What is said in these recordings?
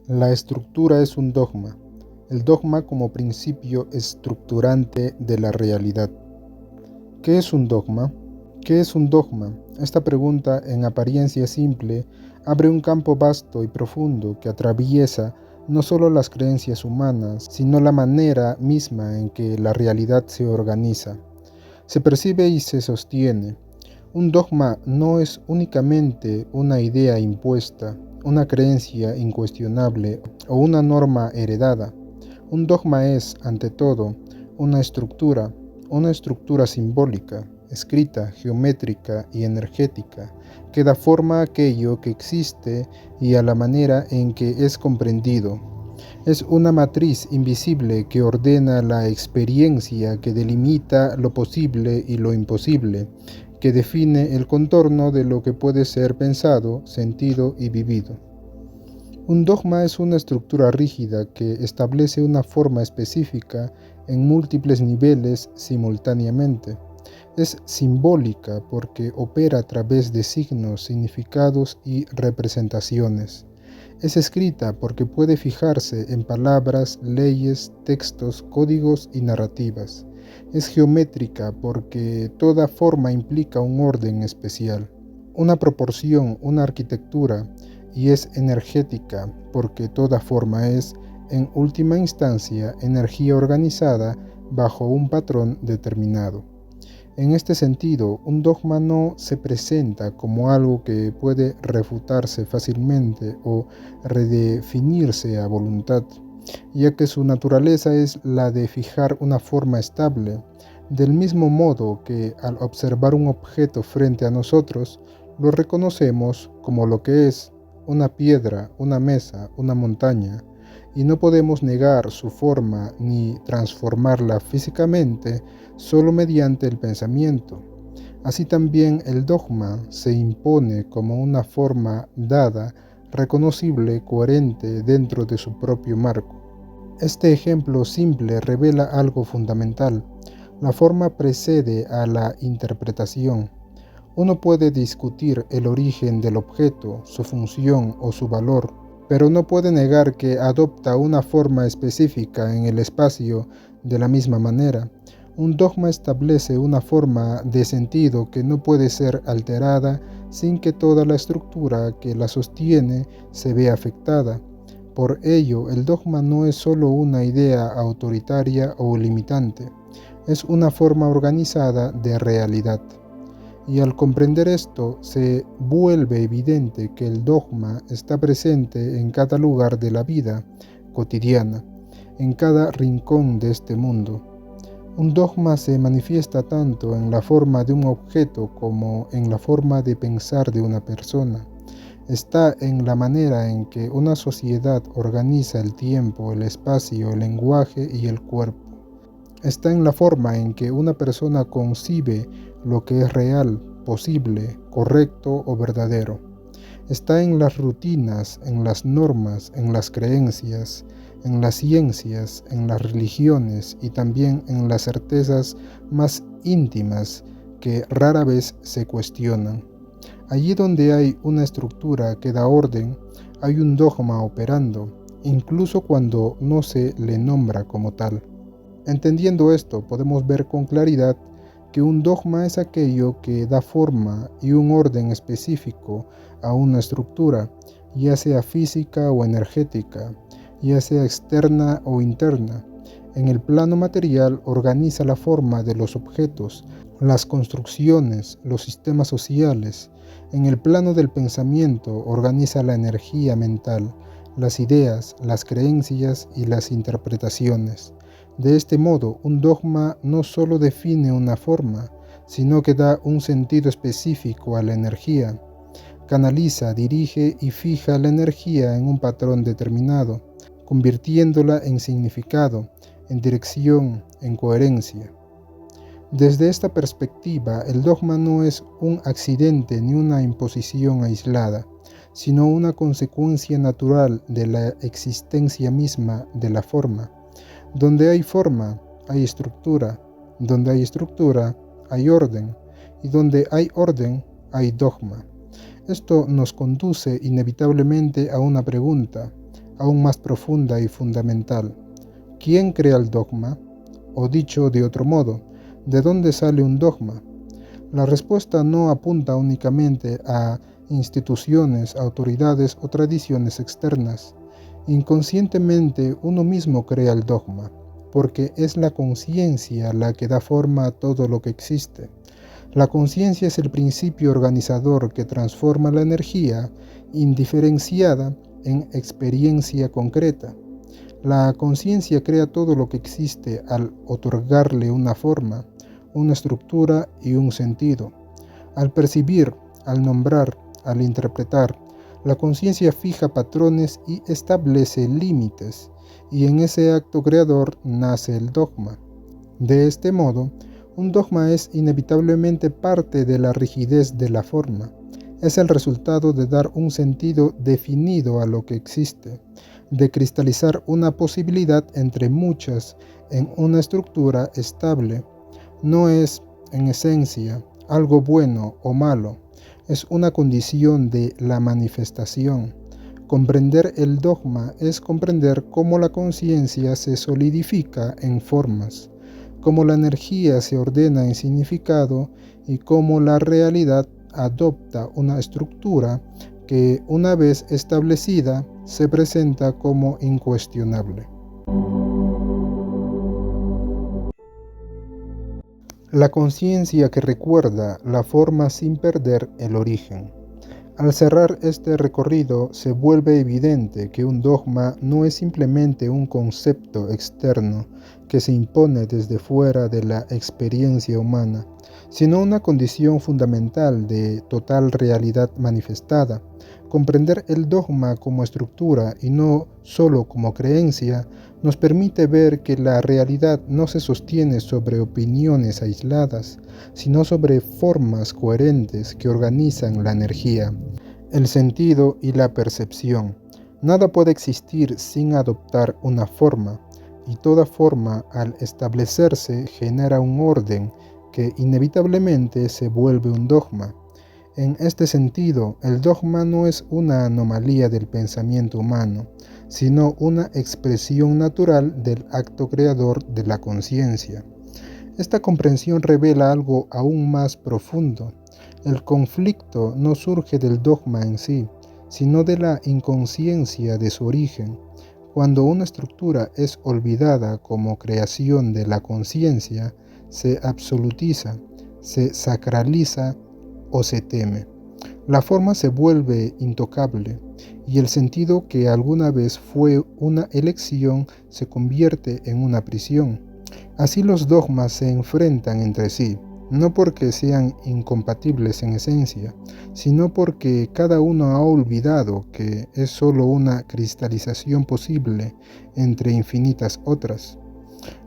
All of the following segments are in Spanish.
La estructura es un dogma, el dogma como principio estructurante de la realidad. ¿Qué es un dogma? ¿Qué es un dogma? Esta pregunta, en apariencia simple, abre un campo vasto y profundo que atraviesa no solo las creencias humanas, sino la manera misma en que la realidad se organiza, se percibe y se sostiene. Un dogma no es únicamente una idea impuesta, una creencia incuestionable o una norma heredada. Un dogma es, ante todo, una estructura simbólica, escrita, geométrica y energética, que da forma a aquello que existe y a la manera en que es comprendido. Es una matriz invisible que ordena la experiencia, que delimita lo posible y lo imposible, que define el contorno de lo que puede ser pensado, sentido y vivido. Un dogma es una estructura rígida que establece una forma específica en múltiples niveles simultáneamente. Es simbólica porque opera a través de signos, significados y representaciones. Es escrita porque puede fijarse en palabras, leyes, textos, códigos y narrativas. Es geométrica porque toda forma implica un orden especial, una proporción, una arquitectura, y es energética porque toda forma es, en última instancia, energía organizada bajo un patrón determinado. En este sentido, un dogma no se presenta como algo que puede refutarse fácilmente o redefinirse a voluntad, ya que su naturaleza es la de fijar una forma estable, del mismo modo que al observar un objeto frente a nosotros, lo reconocemos como lo que es, una piedra, una mesa, una montaña, y no podemos negar su forma ni transformarla físicamente solo mediante el pensamiento. Así también el dogma se impone como una forma dada, reconocible, coherente dentro de su propio marco. Este ejemplo simple revela algo fundamental. La forma precede a la interpretación. Uno puede discutir el origen del objeto, su función o su valor, pero no puede negar que adopta una forma específica en el espacio de la misma manera. Un dogma establece una forma de sentido que no puede ser alterada sin que toda la estructura que la sostiene se vea afectada. Por ello, el dogma no es solo una idea autoritaria o limitante, es una forma organizada de realidad. Y al comprender esto, se vuelve evidente que el dogma está presente en cada lugar de la vida cotidiana, en cada rincón de este mundo. Un dogma se manifiesta tanto en la forma de un objeto como en la forma de pensar de una persona. Está en la manera en que una sociedad organiza el tiempo, el espacio, el lenguaje y el cuerpo. Está en la forma en que una persona concibe lo que es real, posible, correcto o verdadero. Está en las rutinas, en las normas, en las creencias, en las ciencias, en las religiones y también en las certezas más íntimas que rara vez se cuestionan. Allí donde hay una estructura que da orden, hay un dogma operando, incluso cuando no se le nombra como tal. Entendiendo esto, podemos ver con claridad que un dogma es aquello que da forma y un orden específico a una estructura, ya sea física o energética, ya sea externa o interna. En el plano material organiza la forma de los objetos, las construcciones, los sistemas sociales. En el plano del pensamiento organiza la energía mental, las ideas, las creencias y las interpretaciones. De este modo, un dogma no solo define una forma, sino que da un sentido específico a la energía. Canaliza, dirige y fija la energía en un patrón determinado, convirtiéndola en significado, en dirección, en coherencia. Desde esta perspectiva, el dogma no es un accidente ni una imposición aislada, sino una consecuencia natural de la existencia misma de la forma. Donde hay forma, hay estructura. Donde hay estructura, hay orden. Y donde hay orden, hay dogma. Esto nos conduce inevitablemente a una pregunta. aún más profunda y fundamental. ¿Quién crea el dogma? O dicho de otro modo, ¿de dónde sale un dogma? La respuesta no apunta únicamente a instituciones, autoridades o tradiciones externas. Inconscientemente uno mismo crea el dogma, porque es la conciencia la que da forma a todo lo que existe. La conciencia es el principio organizador que transforma la energía indiferenciada en experiencia concreta. La conciencia crea todo lo que existe al otorgarle una forma, una estructura y un sentido. Al percibir, al nombrar, al interpretar, la conciencia fija patrones y establece límites, y en ese acto creador nace el dogma. De este modo, un dogma es inevitablemente parte de la rigidez de la forma. Es el resultado de dar un sentido definido a lo que existe, de cristalizar una posibilidad entre muchas en una estructura estable. No es, en esencia, algo bueno o malo, es una condición de la manifestación. Comprender el dogma es comprender cómo la conciencia se solidifica en formas, cómo la energía se ordena en significado y cómo la realidad adopta una estructura que, una vez establecida, se presenta como incuestionable. La conciencia que recuerda la forma sin perder el origen. Al cerrar este recorrido, se vuelve evidente que un dogma no es simplemente un concepto externo que se impone desde fuera de la experiencia humana, sino una condición fundamental de total realidad manifestada. Comprender el dogma como estructura y no solo como creencia nos permite ver que la realidad no se sostiene sobre opiniones aisladas, sino sobre formas coherentes que organizan la energía, el sentido y la percepción. Nada puede existir sin adoptar una forma, y toda forma al establecerse genera un orden que inevitablemente se vuelve un dogma. En este sentido, el dogma no es una anomalía del pensamiento humano, sino una expresión natural del acto creador de la conciencia. Esta comprensión revela algo aún más profundo. El conflicto no surge del dogma en sí, sino de la inconsciencia de su origen. Cuando una estructura es olvidada como creación de la conciencia, se absolutiza, se sacraliza o se teme. La forma se vuelve intocable y el sentido que alguna vez fue una elección se convierte en una prisión. Así los dogmas se enfrentan entre sí, no porque sean incompatibles en esencia, sino porque cada uno ha olvidado que es solo una cristalización posible entre infinitas otras.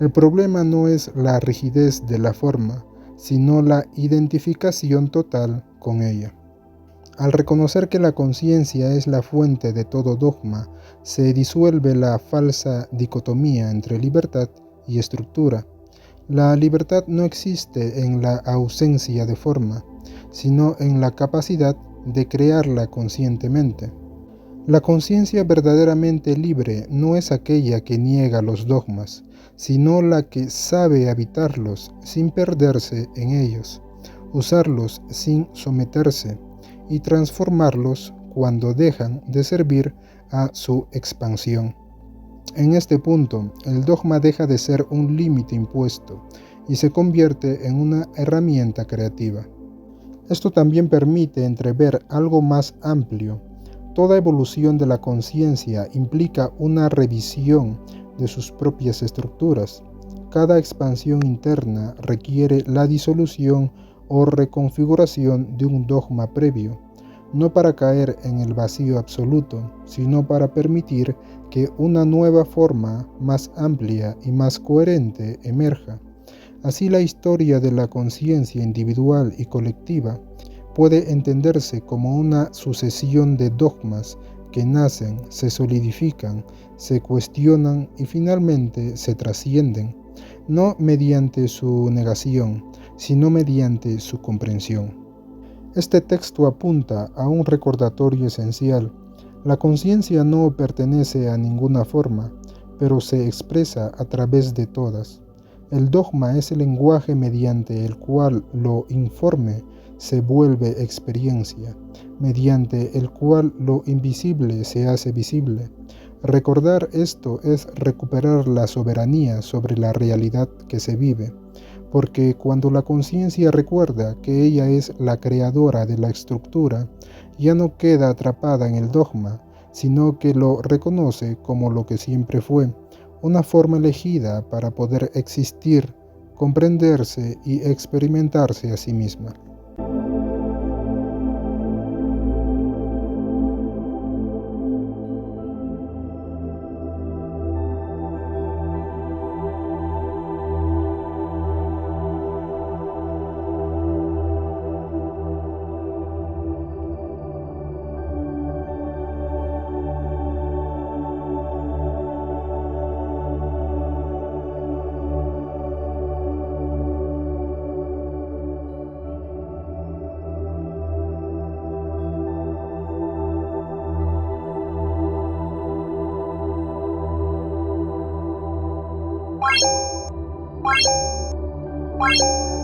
El problema no es la rigidez de la forma, sino la identificación total con ella. Al reconocer que la conciencia es la fuente de todo dogma, se disuelve la falsa dicotomía entre libertad y estructura. La libertad no existe en la ausencia de forma, sino en la capacidad de crearla conscientemente. La conciencia verdaderamente libre no es aquella que niega los dogmas, sino la que sabe habitarlos sin perderse en ellos, usarlos sin someterse y transformarlos cuando dejan de servir a su expansión. En este punto, el dogma deja de ser un límite impuesto y se convierte en una herramienta creativa. Esto también permite entrever algo más amplio. Toda evolución de la conciencia implica una revisión de sus propias estructuras. Cada expansión interna requiere la disolución o reconfiguración de un dogma previo, no para caer en el vacío absoluto, sino para permitir que una nueva forma más amplia y más coherente emerja. Así la historia de la conciencia individual y colectiva puede entenderse como una sucesión de dogmas que nacen, se solidifican, se cuestionan y finalmente se trascienden, no mediante su negación, sino mediante su comprensión. Este texto apunta a un recordatorio esencial. La conciencia no pertenece a ninguna forma, pero se expresa a través de todas. El dogma es el lenguaje mediante el cual lo informe se vuelve experiencia, mediante el cual lo invisible se hace visible. Recordar esto es recuperar la soberanía sobre la realidad que se vive, porque cuando la conciencia recuerda que ella es la creadora de la estructura, ya no queda atrapada en el dogma, sino que lo reconoce como lo que siempre fue, una forma elegida para poder existir, comprenderse y experimentarse a sí misma. Bye.